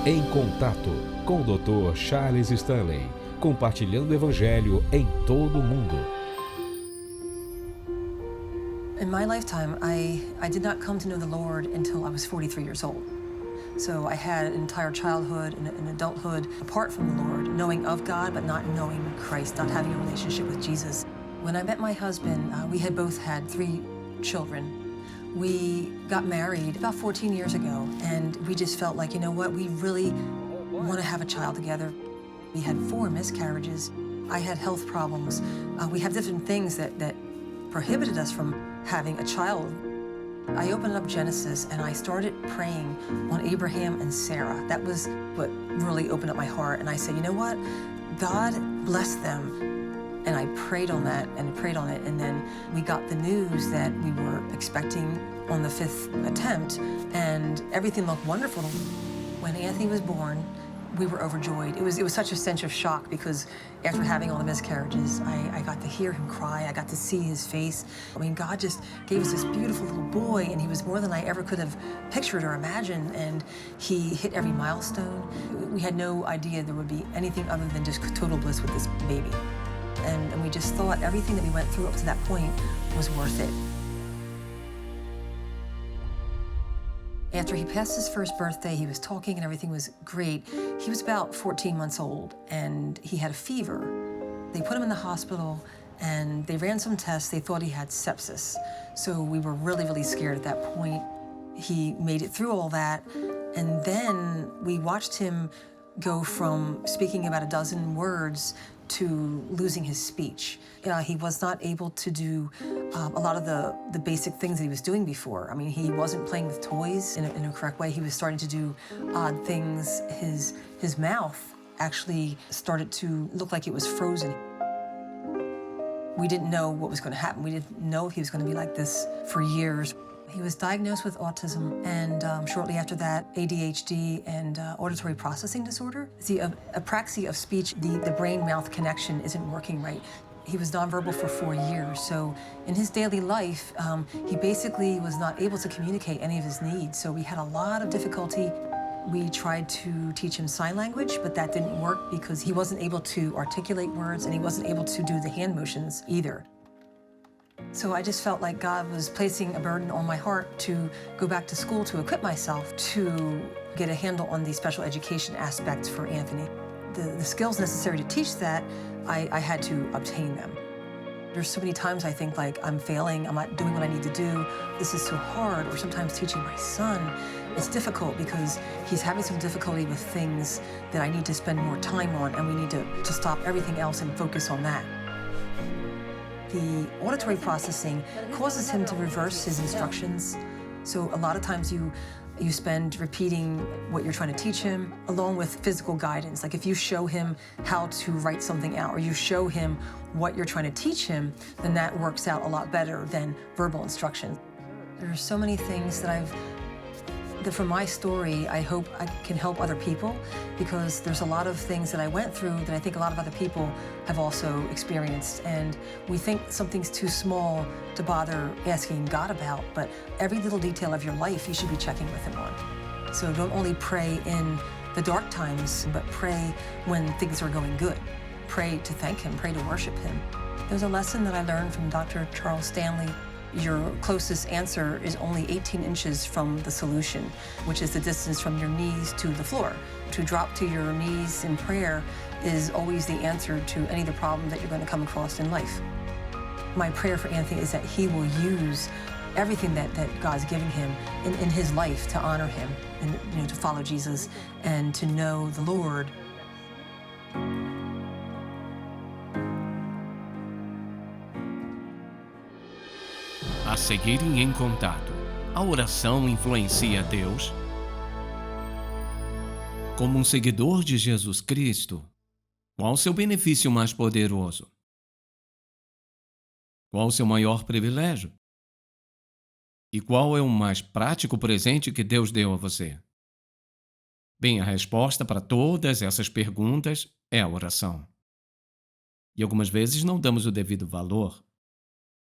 Em Contato, com o Dr. Charles Stanley, compartilhando o Evangelho em todo o mundo. In my lifetime, I did not come to know the Lord until I was 43 years old. So I had an entire childhood and adulthood apart from the Lord, knowing of God, but not knowing Christ, not having a relationship with Jesus. When I met my husband, we had both had 3 children. We got married about 14 years ago, and we just felt like, you know what, we really want to have a child together. We had 4 miscarriages. I had health problems. We have different things that prohibited us from having a child. I opened up Genesis and I started praying on Abraham and Sarah. That was what really opened up my heart. And I said, you know what? God bless them. And I prayed on that and prayed on it. And then we got the news that we were expecting on the 5th attempt, and everything looked wonderful. When Anthony was born, we were overjoyed. It was such a sense of shock because after having all the miscarriages, I got to hear him cry. I got to see his face. I mean, God just gave us this beautiful little boy, and he was more than I ever could have pictured or imagined, and he hit every milestone. We had no idea there would be anything other than just total bliss with this baby. And we just thought everything that we went through up to that point was worth it. After he passed his first birthday, he was talking and everything was great. He was about 14 months old and he had a fever. They put him in the hospital and they ran some tests. They thought he had sepsis. So we were really, really scared at that point. He made it through all that. And then we watched him go from speaking about a dozen words to losing his speech. He was not able to do a lot of the basic things that he was doing before. I mean, he wasn't playing with toys in a correct way. He was starting to do odd things. His mouth actually started to look like it was frozen. We didn't know what was going to happen. We didn't know if he was going to be like this for years. He was diagnosed with autism, and shortly after that, ADHD and auditory processing disorder. The apraxia of speech, the brain-mouth connection isn't working right. He was nonverbal for 4 years, so in his daily life, he basically was not able to communicate any of his needs, so we had a lot of difficulty. We tried to teach him sign language, but that didn't work because he wasn't able to articulate words, and he wasn't able to do the hand motions either. So I just felt like God was placing a burden on my heart to go back to school to equip myself to get a handle on the special education aspects for Anthony. The skills necessary to teach that, I had to obtain them. There's so many times I think like I'm failing, I'm not doing what I need to do, this is so hard, or sometimes teaching my son, it's difficult because he's having some difficulty with things that I need to spend more time on, and we need to stop everything else and focus on that. The auditory processing causes him to reverse his instructions. So a lot of times you spend repeating what you're trying to teach him along with physical guidance. Like if you show him how to write something out or you show him what you're trying to teach him, then that works out a lot better than verbal instruction. There are so many things that from my story, I hope I can help other people because there's a lot of things that I went through that I think a lot of other people have also experienced. And we think something's too small to bother asking God about, but every little detail of your life you should be checking with Him on. So don't only pray in the dark times, but pray when things are going good. Pray to thank Him, pray to worship Him. There's a lesson that I learned from Dr. Charles Stanley. Your closest answer is only 18 inches from the solution, which is the distance from your knees to the floor. To drop to your knees in prayer is always the answer to any of the problems that you're going to come across in life. My prayer for Anthony is that he will use everything that God's giving him in his life to honor Him and to follow Jesus and to know the Lord. A seguirem em contato, a oração influencia Deus? Como um seguidor de Jesus Cristo, qual o seu benefício mais poderoso? Qual o seu maior privilégio? E qual é o mais prático presente que Deus deu a você? Bem, a resposta para todas essas perguntas é a oração. E algumas vezes não damos o devido valor.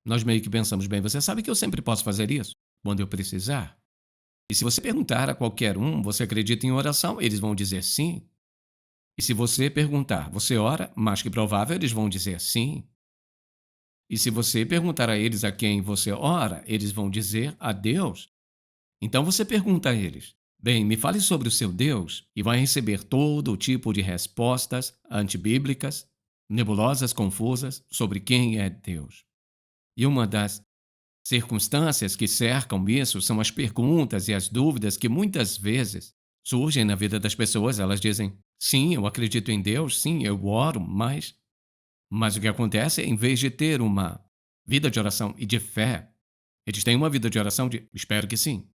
Nós meio que pensamos, bem, você sabe que eu sempre posso fazer isso, quando eu precisar. E se você perguntar a qualquer um, você acredita em oração? Eles vão dizer sim. E se você perguntar, você ora? Mais que provável, eles vão dizer sim. E se você perguntar a eles a quem você ora, eles vão dizer a Deus. Então você pergunta a eles: bem, me fale sobre o seu Deus, e vai receber todo tipo de respostas antibíblicas, nebulosas, confusas sobre quem é Deus. E uma das circunstâncias que cercam isso são as perguntas e as dúvidas que muitas vezes surgem na vida das pessoas. Elas dizem: sim, eu acredito em Deus, sim, eu oro, mas o que acontece é, em vez de ter uma vida de oração e de fé, eles têm uma vida de oração de espero que sim.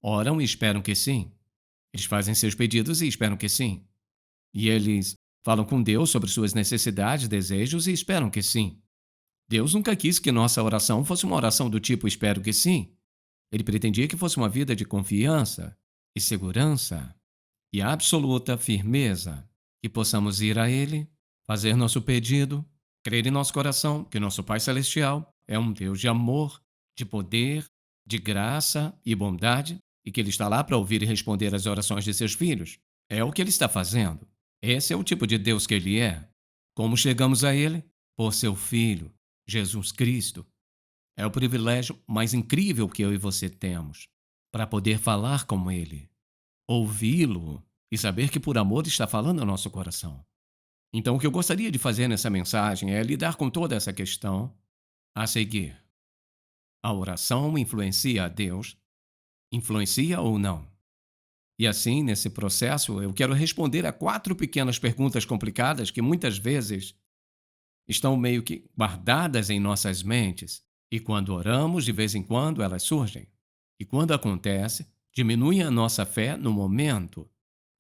Oram e esperam que sim. Eles fazem seus pedidos e esperam que sim. E eles falam com Deus sobre suas necessidades, desejos e esperam que sim. Deus nunca quis que nossa oração fosse uma oração do tipo espero que sim. Ele pretendia que fosse uma vida de confiança e segurança e absoluta firmeza, que possamos ir a Ele, fazer nosso pedido, crer em nosso coração que nosso Pai Celestial é um Deus de amor, de poder, de graça e bondade, e que Ele está lá para ouvir e responder às orações de seus filhos. É o que Ele está fazendo. Esse é o tipo de Deus que Ele é. Como chegamos a Ele? Por seu Filho, Jesus Cristo. É o privilégio mais incrível que eu e você temos, para poder falar com Ele, ouvi-lo e saber que por amor está falando ao nosso coração. Então, o que eu gostaria de fazer nessa mensagem é lidar com toda essa questão a seguir. A oração influencia a Deus? Influencia ou não? E assim, nesse processo, eu quero responder a 4 pequenas perguntas complicadas que muitas vezes estão meio que guardadas em nossas mentes. E quando oramos, de vez em quando elas surgem. E quando acontece, diminui a nossa fé no momento,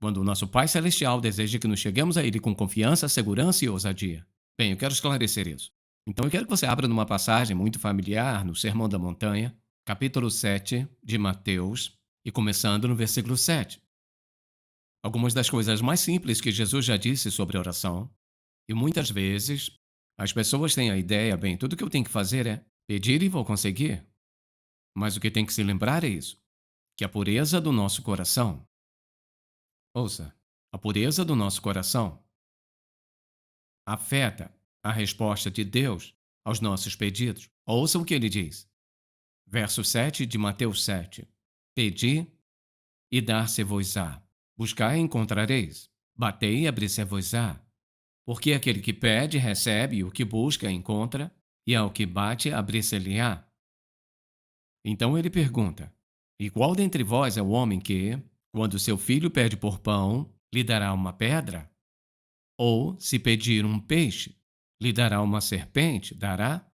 quando o nosso Pai Celestial deseja que nos cheguemos a Ele com confiança, segurança e ousadia. Bem, eu quero esclarecer isso. Então eu quero que você abra numa passagem muito familiar no Sermão da Montanha, capítulo 7 de Mateus, e começando no versículo 7. Algumas das coisas mais simples que Jesus já disse sobre oração, e muitas vezes as pessoas têm a ideia, bem, tudo que eu tenho que fazer é pedir e vou conseguir. Mas o que tem que se lembrar é isso, que a pureza do nosso coração, ouça, a pureza do nosso coração afeta a resposta de Deus aos nossos pedidos. Ouça o que ele diz. Verso 7 de Mateus 7. Pedi e dar-se-vos-á. Buscai e encontrareis. Batei e abrir-se-vos-á. Porque aquele que pede, recebe, e o que busca, encontra, e ao que bate, abrir-se-lhe-á. Então ele pergunta: e qual dentre vós é o homem que, quando seu filho pede por pão, lhe dará uma pedra? Ou, se pedir um peixe, lhe dará uma serpente? Dará?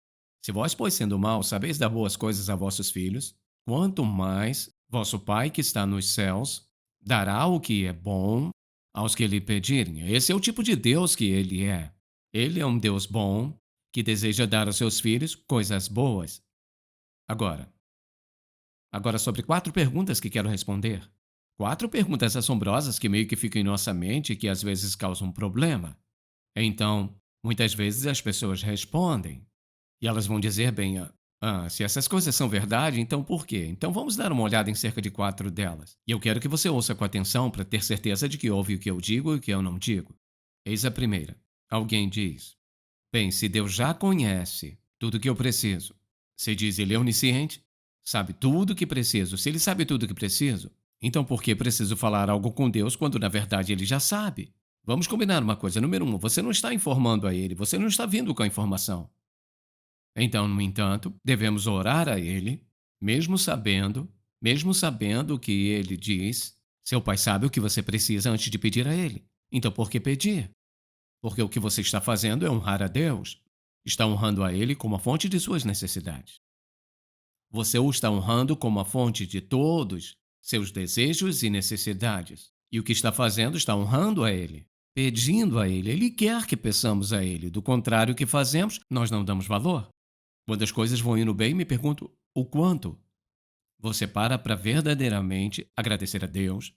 Se vós, pois, sendo maus, sabeis dar boas coisas a vossos filhos, quanto mais vosso Pai que está nos céus dará o que é bom aos que lhe pedirem. Esse é o tipo de Deus que Ele é. Ele é um Deus bom que deseja dar aos seus filhos coisas boas. Agora sobre 4 perguntas que quero responder. 4 perguntas assombrosas que meio que ficam em nossa mente e que às vezes causam um problema. Então, muitas vezes as pessoas respondem. E elas vão dizer bem, se essas coisas são verdade, então por quê? Então vamos dar uma olhada em cerca de 4 delas. E eu quero que você ouça com atenção para ter certeza de que ouve o que eu digo e o que eu não digo. Eis a primeira. Alguém diz: bem, se Deus já conhece tudo o que eu preciso, se diz Ele é onisciente, sabe tudo o que preciso, se Ele sabe tudo o que preciso, então por que preciso falar algo com Deus quando na verdade Ele já sabe? Vamos combinar uma coisa. Número 1, você não está informando a Ele, você não está vindo com a informação. Então, no entanto, devemos orar a Ele, mesmo sabendo o que Ele diz. Seu Pai sabe o que você precisa antes de pedir a Ele. Então, por que pedir? Porque o que você está fazendo é honrar a Deus. Está honrando a Ele como a fonte de suas necessidades. Você o está honrando como a fonte de todos seus desejos e necessidades. E o que está fazendo está honrando a Ele, pedindo a Ele. Ele quer que peçamos a Ele. Do contrário, o que fazemos, nós não damos valor. Quando as coisas vão indo bem, me pergunto o quanto você para verdadeiramente agradecer a Deus.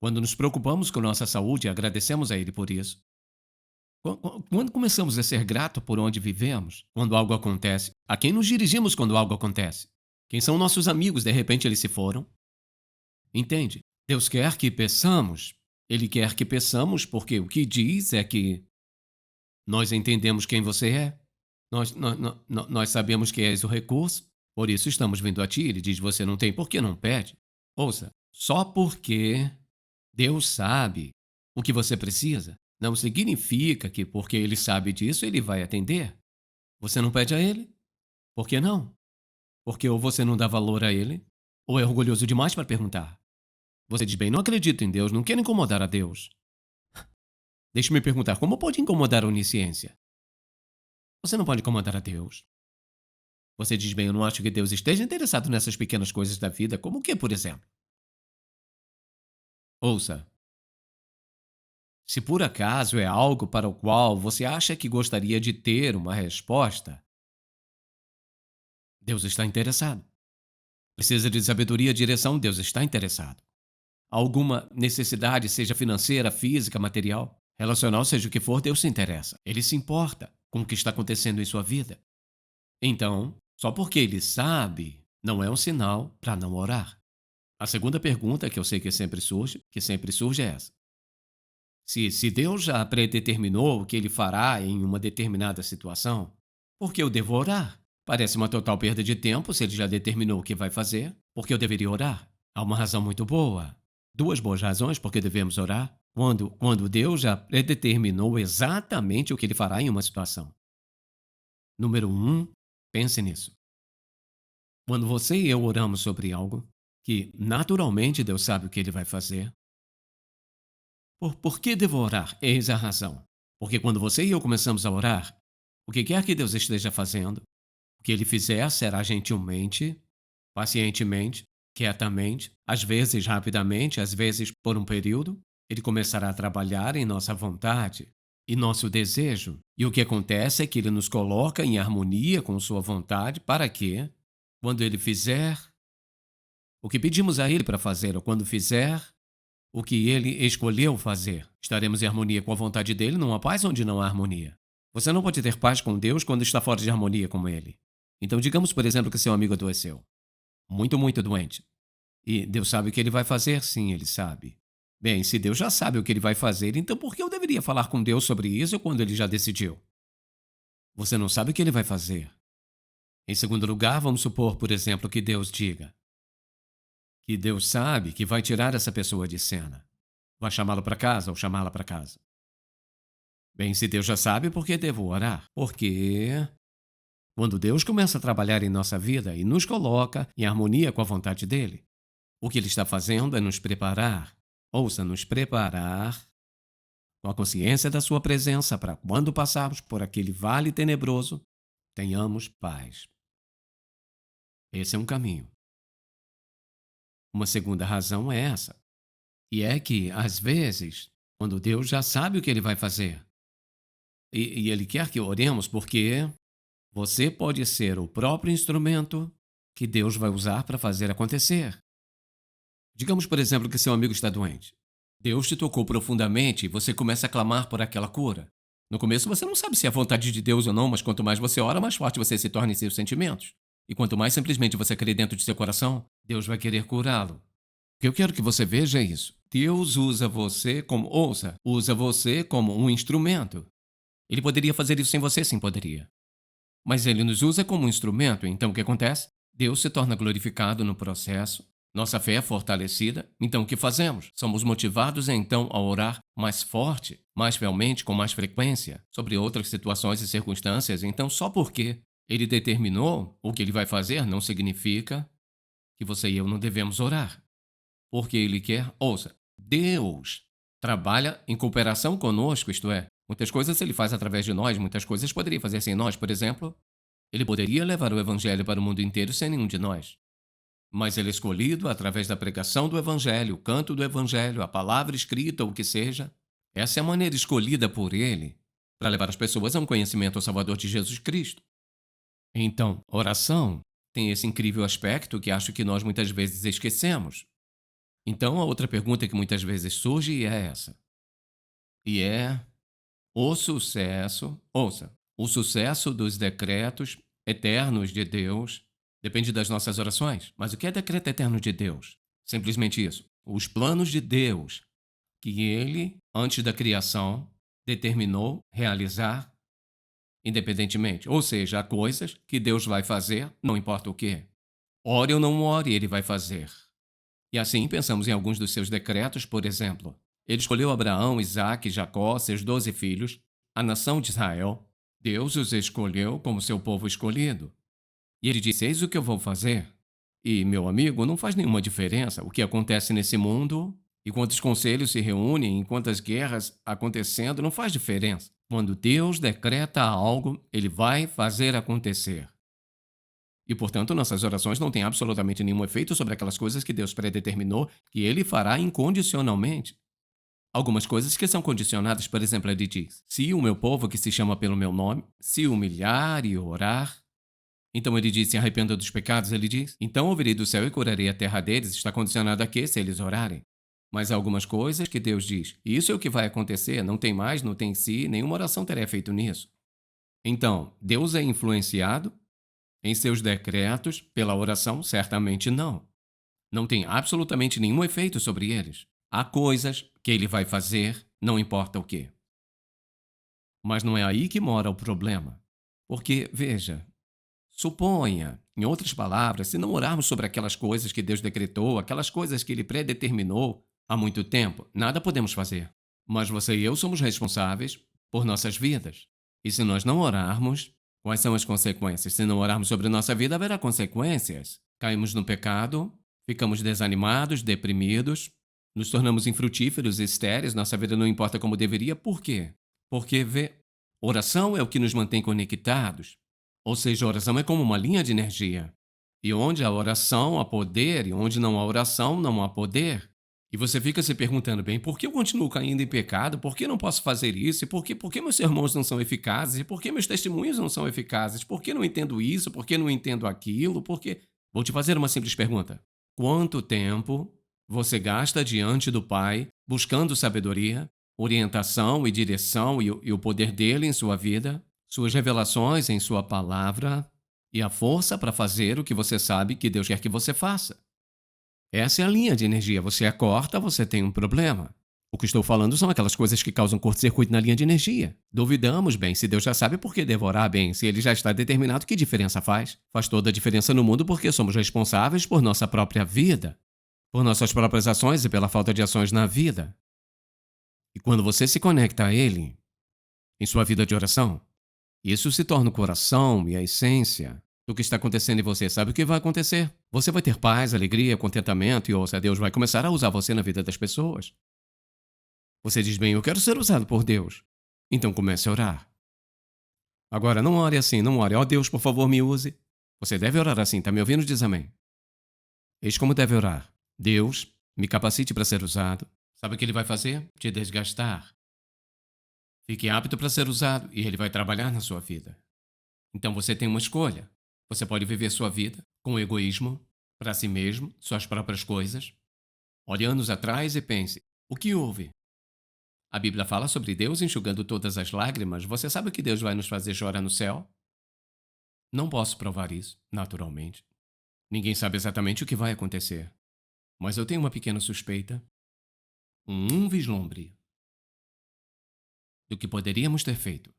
Quando nos preocupamos com nossa saúde, agradecemos a Ele por isso. Quando começamos a ser grato por onde vivemos, quando algo acontece, a quem nos dirigimos quando algo acontece? Quem são nossos amigos, de repente eles se foram? Entende? Deus quer que peçamos. Ele quer que peçamos porque o que diz é que nós entendemos quem você é. Nós sabemos que és o recurso. Por isso estamos vindo a ti. Ele diz: você não tem, por que não pede? Ouça, só porque Deus sabe o que você precisa, não significa que porque ele sabe disso, ele vai atender. Você não pede a ele? Por que não? Porque ou você não dá valor a ele, ou é orgulhoso demais para perguntar. Você diz: bem, não acredito em Deus, não quero incomodar a Deus. Deixe-me perguntar, como pode incomodar a onisciência? Você não pode incomodar a Deus. Você diz: bem, eu não acho que Deus esteja interessado nessas pequenas coisas da vida, como o que, por exemplo? Ouça, se por acaso é algo para o qual você acha que gostaria de ter uma resposta, Deus está interessado. Precisa de sabedoria e direção, Deus está interessado. Alguma necessidade, seja financeira, física, material, relacional, seja o que for, Deus se interessa. Ele se importa com o que está acontecendo em sua vida. Então, só porque ele sabe, não é um sinal para não orar. A segunda pergunta, que eu sei que sempre surge é essa. Se Deus já predeterminou o que ele fará em uma determinada situação, por que eu devo orar? Parece uma total perda de tempo se ele já determinou o que vai fazer, por que eu deveria orar? Há uma razão muito boa. Duas boas razões por que devemos orar. Quando Deus já predeterminou exatamente o que ele fará em uma situação. Número um, pense nisso. Quando você e eu oramos sobre algo que naturalmente Deus sabe o que ele vai fazer, por que devo orar? Eis a razão. Porque quando você e eu começamos a orar, o que quer que Deus esteja fazendo, o que ele fizer será gentilmente, pacientemente, quietamente, às vezes rapidamente, às vezes por um período, ele começará a trabalhar em nossa vontade e nosso desejo. E o que acontece é que ele nos coloca em harmonia com sua vontade para que, quando ele fizer o que pedimos a ele para fazer, ou quando fizer o que ele escolheu fazer, estaremos em harmonia com a vontade dele, numa paz onde não há harmonia. Você não pode ter paz com Deus quando está fora de harmonia com ele. Então, digamos, por exemplo, que seu amigo adoeceu. Muito, muito doente. E Deus sabe o que ele vai fazer? Sim, ele sabe. Bem, se Deus já sabe o que ele vai fazer, então por que eu deveria falar com Deus sobre isso quando ele já decidiu? Você não sabe o que ele vai fazer. Em segundo lugar, vamos supor, por exemplo, que Deus diga que Deus sabe que vai tirar essa pessoa de cena. Vai chamá-lo para casa ou chamá-la para casa. Bem, se Deus já sabe, por que devo orar? Porque quando Deus começa a trabalhar em nossa vida e nos coloca em harmonia com a vontade dele, o que ele está fazendo é nos preparar, ouça, nos preparar com a consciência da sua presença para quando passarmos por aquele vale tenebroso, tenhamos paz. Esse é um caminho. Uma segunda razão é essa. E é que, às vezes, quando Deus já sabe o que ele vai fazer, e ele quer que oremos porque você pode ser o próprio instrumento que Deus vai usar para fazer acontecer. Digamos, por exemplo, que seu amigo está doente. Deus te tocou profundamente e você começa a clamar por aquela cura. No começo você não sabe se é a vontade de Deus ou não, mas quanto mais você ora, mais forte você se torna em seus sentimentos. E quanto mais simplesmente você crê dentro de seu coração, Deus vai querer curá-lo. O que eu quero que você veja é isso. Deus usa você como, ouça, usa você como um instrumento. Ele poderia fazer isso sem você, sim, poderia. Mas ele nos usa como um instrumento, então o que acontece? Deus se torna glorificado no processo, nossa fé é fortalecida, então o que fazemos? Somos motivados então a orar mais forte, mais fielmente, com mais frequência, sobre outras situações e circunstâncias, então só porque ele determinou o que ele vai fazer não significa que você e eu não devemos orar. Porque ele quer, ouça, Deus trabalha em cooperação conosco, isto é, muitas coisas ele faz através de nós, muitas coisas poderia fazer sem nós, por exemplo. Ele poderia levar o evangelho para o mundo inteiro sem nenhum de nós. Mas ele é escolhido através da pregação do evangelho, o canto do evangelho, a palavra escrita, ou o que seja. Essa é a maneira escolhida por ele para levar as pessoas a um conhecimento ao Salvador de Jesus Cristo. Então, oração tem esse incrível aspecto que acho que nós muitas vezes esquecemos. Então, a outra pergunta que muitas vezes surge é essa. E é o sucesso, ouça, o sucesso dos decretos eternos de Deus depende das nossas orações. Mas o que é decreto eterno de Deus? Simplesmente isso. Os planos de Deus que ele, antes da criação, determinou realizar independentemente. Ou seja, há coisas que Deus vai fazer, não importa o quê. Ore ou não ore, ele vai fazer. E assim pensamos em alguns dos seus decretos, por exemplo. Ele escolheu Abraão, Isaque, Jacó, seus 12 filhos, a nação de Israel. Deus os escolheu como seu povo escolhido. E ele disse: Eis o que eu vou fazer. E, meu amigo, não faz nenhuma diferença o que acontece nesse mundo, e quantos conselhos se reúnem, em quantas guerras acontecendo, não faz diferença. Quando Deus decreta algo, ele vai fazer acontecer. E, portanto, nossas orações não têm absolutamente nenhum efeito sobre aquelas coisas que Deus predeterminou que ele fará incondicionalmente. Algumas coisas que são condicionadas, por exemplo, ele diz: se o meu povo que se chama pelo meu nome se humilhar e orar. Então ele diz: se arrependa dos pecados, ele diz: então ouvirei do céu e curarei a terra deles. Está condicionado a quê? Se eles orarem. Mas há algumas coisas que Deus diz: isso é o que vai acontecer, não tem mais, não tem si, nenhuma oração terá efeito nisso. Então, Deus é influenciado em seus decretos pela oração? Certamente não. Não tem absolutamente nenhum efeito sobre eles. Há coisas que ele vai fazer, não importa o quê. Mas não é aí que mora o problema. Porque, veja, suponha, em outras palavras, se não orarmos sobre aquelas coisas que Deus decretou, aquelas coisas que ele predeterminou há muito tempo, nada podemos fazer. Mas você e eu somos responsáveis por nossas vidas. E se nós não orarmos, quais são as consequências? Se não orarmos sobre nossa vida, haverá consequências. Caímos no pecado, ficamos desanimados, deprimidos, nos tornamos infrutíferos, estéreis, nossa vida não importa como deveria. Por quê? Porque, oração é o que nos mantém conectados. Ou seja, a oração é como uma linha de energia. E onde há oração, há poder, e onde não há oração, não há poder. E você fica se perguntando: bem, por que eu continuo caindo em pecado? Por que não posso fazer isso? E por que meus sermões não são eficazes? E por que meus testemunhos não são eficazes? Por que não entendo isso? Por que não entendo aquilo? Por que... Vou te fazer uma simples pergunta. Quanto tempo você gasta diante do Pai buscando sabedoria, orientação e direção e o poder dele em sua vida, suas revelações em sua palavra e a força para fazer o que você sabe que Deus quer que você faça? Essa é a linha de energia. Você a corta, você tem um problema. O que estou falando são aquelas coisas que causam curto-circuito na linha de energia. Duvidamos, bem, se Deus já sabe por que devorar, bem, se ele já está determinado, que diferença faz? Faz toda a diferença no mundo porque somos responsáveis por nossa própria vida, por nossas próprias ações e pela falta de ações na vida. E quando você se conecta a ele, em sua vida de oração, isso se torna o coração e a essência do que está acontecendo em você. Sabe o que vai acontecer? Você vai ter paz, alegria, contentamento e, ouça, Deus vai começar a usar você na vida das pessoas. Você diz: bem, eu quero ser usado por Deus. Então comece a orar. Agora, não ore assim, não ore: ó Deus, por favor, me use. Você deve orar assim, tá me ouvindo? Diz amém. Eis como deve orar: Deus, me capacite para ser usado. Sabe o que ele vai fazer? Te desgastar. Fique apto para ser usado e ele vai trabalhar na sua vida. Então você tem uma escolha. Você pode viver sua vida com egoísmo, para si mesmo, suas próprias coisas. Olhe anos atrás e pense: o que houve? A Bíblia fala sobre Deus enxugando todas as lágrimas. Você sabe o que Deus vai nos fazer chorar no céu? Não posso provar isso, naturalmente. Ninguém sabe exatamente o que vai acontecer. Mas eu tenho uma pequena suspeita, um vislumbre do que poderíamos ter feito.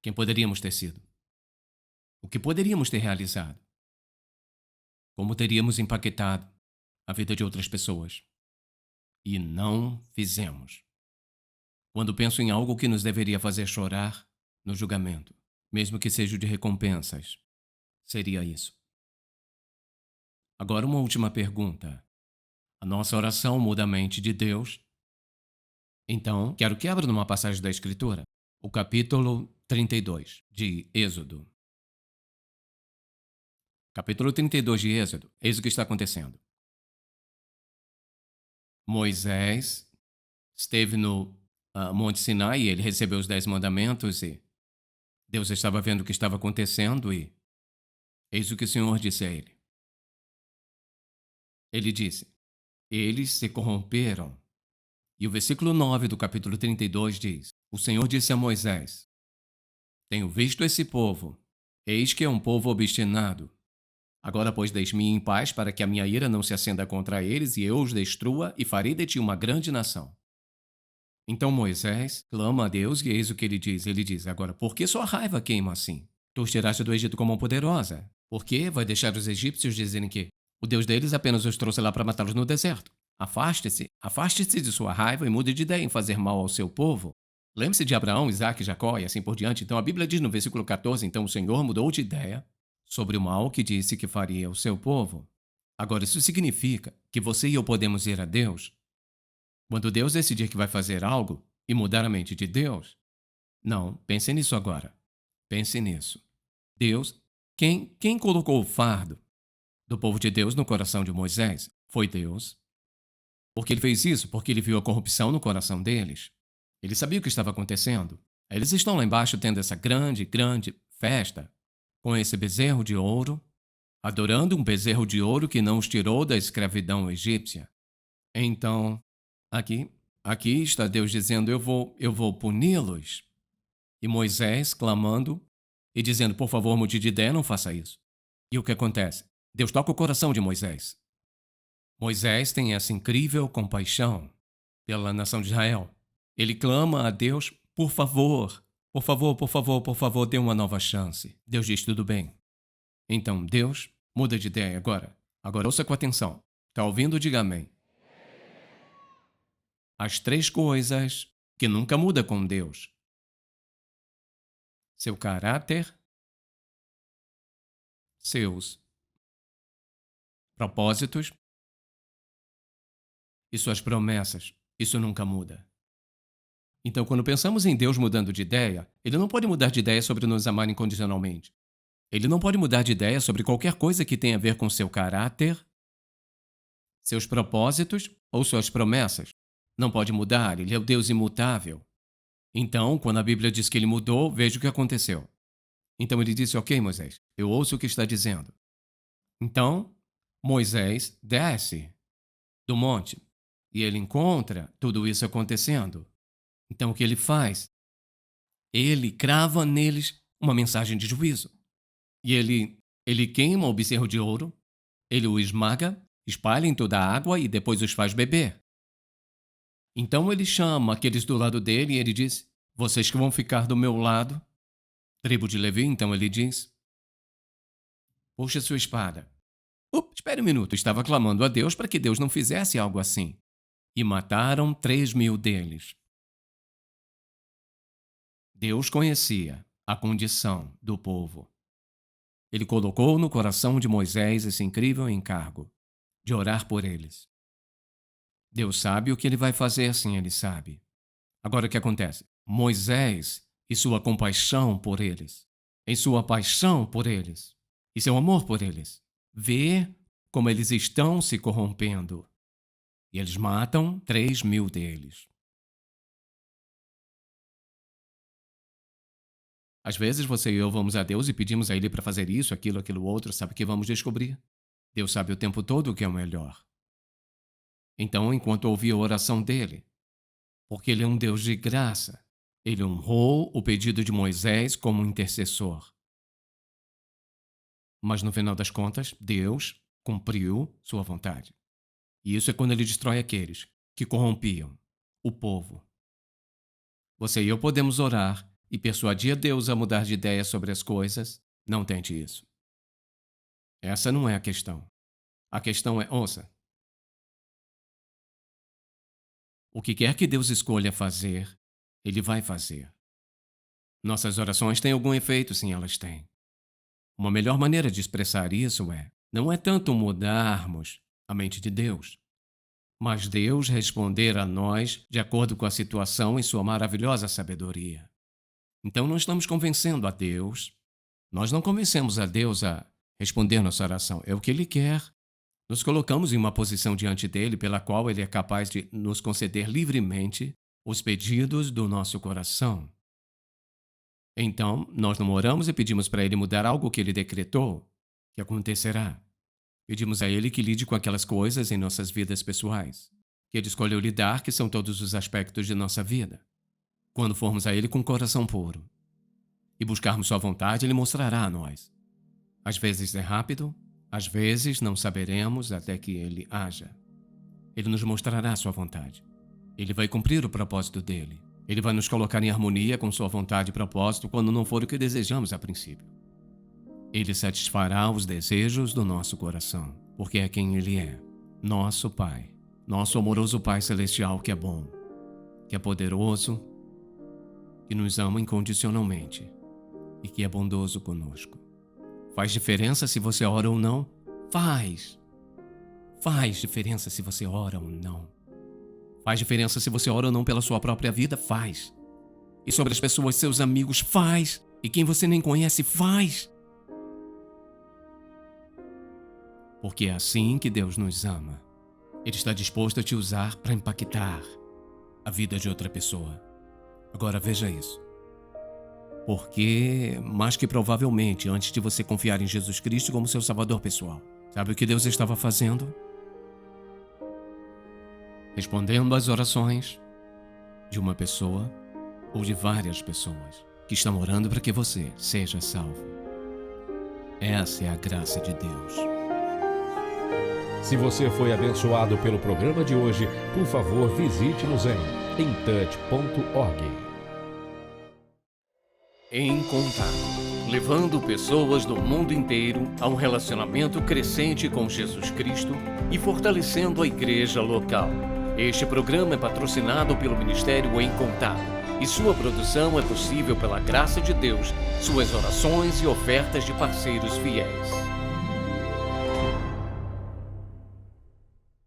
Quem poderíamos ter sido? O que poderíamos ter realizado? Como teríamos impactado a vida de outras pessoas? E não fizemos. Quando penso em algo que nos deveria fazer chorar no julgamento, mesmo que seja de recompensas, seria isso. Agora, uma última pergunta. A nossa oração muda a mente de Deus? Então, quero que abra numa passagem da Escritura, o capítulo 32 de Êxodo. Capítulo 32 de Êxodo. Eis o que está acontecendo. Moisés esteve no Monte Sinai e ele recebeu os 10 mandamentos e Deus estava vendo o que estava acontecendo e eis o que o Senhor disse a ele. Ele disse: eles se corromperam. E o versículo 9 do capítulo 32 diz: o Senhor disse a Moisés: tenho visto esse povo, eis que é um povo obstinado. Agora, pois, deixe-me em paz para que a minha ira não se acenda contra eles e eu os destrua e farei de ti uma grande nação. Então Moisés clama a Deus e eis o que ele diz. Ele diz, agora, por que sua raiva queima assim? Tu os tiraste do Egito com mão poderosa. Por que vai deixar os egípcios dizerem que o Deus deles apenas os trouxe lá para matá-los no deserto? Afaste-se de sua raiva e mude de ideia em fazer mal ao seu povo. Lembre-se de Abraão, Isaque, Jacó e assim por diante. Então a Bíblia diz no versículo 14, então o Senhor mudou de ideia sobre o mal que disse que faria ao seu povo. Agora, isso significa que você e eu podemos ir a Deus quando Deus decidir que vai fazer algo e mudar a mente de Deus? Não, pense nisso agora. Pense nisso. Deus, quem colocou o fardo do povo de Deus no coração de Moisés? Foi Deus. Por que ele fez isso? Porque ele viu a corrupção no coração deles. Ele sabia o que estava acontecendo. Eles estão lá embaixo tendo essa grande festa com esse bezerro de ouro, adorando um bezerro de ouro que não os tirou da escravidão egípcia. Então, aqui está Deus dizendo, eu vou puni-los. E Moisés clamando e dizendo, por favor, mude de ideia, não faça isso. E o que acontece? Deus toca o coração de Moisés. Moisés tem essa incrível compaixão pela nação de Israel. Ele clama a Deus, por favor, dê uma nova chance. Deus diz, tudo bem. Então, Deus muda de ideia agora. Agora ouça com atenção. Está ouvindo? Diga amém. As 3 coisas que nunca muda com Deus. Seu caráter, seus propósitos e suas promessas. Isso nunca muda. Então, quando pensamos em Deus mudando de ideia, Ele não pode mudar de ideia sobre nos amar incondicionalmente. Ele não pode mudar de ideia sobre qualquer coisa que tenha a ver com seu caráter, seus propósitos ou suas promessas. Não pode mudar, Ele é o Deus imutável. Então, quando a Bíblia diz que Ele mudou, veja o que aconteceu. Então ele disse, ok, Moisés, eu ouço o que está dizendo. Então, Moisés desce do monte e ele encontra tudo isso acontecendo. Então, o que ele faz? Ele crava neles uma mensagem de juízo. E ele queima o bezerro de ouro, ele o esmaga, espalha em toda a água e depois os faz beber. Então ele chama aqueles do lado dele e ele diz, vocês que vão ficar do meu lado, tribo de Levi, então ele diz, puxe sua espada. Espere um minuto, estava clamando a Deus para que Deus não fizesse algo assim. E mataram 3.000 deles. Deus conhecia a condição do povo. Ele colocou no coração de Moisés esse incrível encargo de orar por eles. Deus sabe o que ele vai fazer, sim, ele sabe. Agora o que acontece? Moisés e sua compaixão por eles, em sua paixão por eles, e seu amor por eles, vê como eles estão se corrompendo. E eles matam 3.000 deles. Às vezes você e eu vamos a Deus e pedimos a Ele para fazer isso, aquilo outro, sabe o que vamos descobrir? Deus sabe o tempo todo o que é o melhor. Então, enquanto ouvi a oração dele, porque Ele é um Deus de graça, Ele honrou o pedido de Moisés como intercessor. Mas no final das contas, Deus cumpriu sua vontade. E isso é quando Ele destrói aqueles que corrompiam o povo. Você e eu podemos orar e persuadir a Deus a mudar de ideia sobre as coisas. Não tente isso. Essa não é a questão. A questão é, ouça, o que quer que Deus escolha fazer, Ele vai fazer. Nossas orações têm algum efeito? Sim, elas têm. Uma melhor maneira de expressar isso não é tanto mudarmos a mente de Deus, mas Deus responder a nós de acordo com a situação em sua maravilhosa sabedoria. Então não estamos convencendo a Deus, nós não convencemos a Deus a responder nossa oração, é o que Ele quer. Nos colocamos em uma posição diante dele pela qual ele é capaz de nos conceder livremente os pedidos do nosso coração. Então, nós não oramos e pedimos para ele mudar algo que ele decretou que acontecerá. Pedimos a ele que lide com aquelas coisas em nossas vidas pessoais, que ele escolheu lidar, que são todos os aspectos de nossa vida. Quando formos a ele com o coração puro e buscarmos sua vontade, ele mostrará a nós. Às vezes é rápido, Às vezes não saberemos até que Ele haja. Ele nos mostrará a sua vontade. Ele vai cumprir o propósito dele. Ele vai nos colocar em harmonia com sua vontade e propósito quando não for o que desejamos a princípio. Ele satisfará os desejos do nosso coração, porque é quem Ele é. Nosso Pai, nosso amoroso Pai Celestial que é bom, que é poderoso, que nos ama incondicionalmente e que é bondoso conosco. Faz diferença se você ora ou não? Faz. Faz diferença se você ora ou não. Faz diferença se você ora ou não pela sua própria vida? Faz. E sobre as pessoas, seus amigos? Faz. E quem você nem conhece? Faz. Porque é assim que Deus nos ama. Ele está disposto a te usar para impactar a vida de outra pessoa. Agora veja isso. Porque, mais que provavelmente, antes de você confiar em Jesus Cristo como seu salvador pessoal, sabe o que Deus estava fazendo? Respondendo às orações de uma pessoa ou de várias pessoas que estão orando para que você seja salvo. Essa é a graça de Deus. Se você foi abençoado pelo programa de hoje, por favor, visite-nos em intouch.org. Em Contato, levando pessoas do mundo inteiro a um relacionamento crescente com Jesus Cristo e fortalecendo a igreja local. Este programa é patrocinado pelo Ministério Em Contato e sua produção é possível pela graça de Deus, suas orações e ofertas de parceiros fiéis.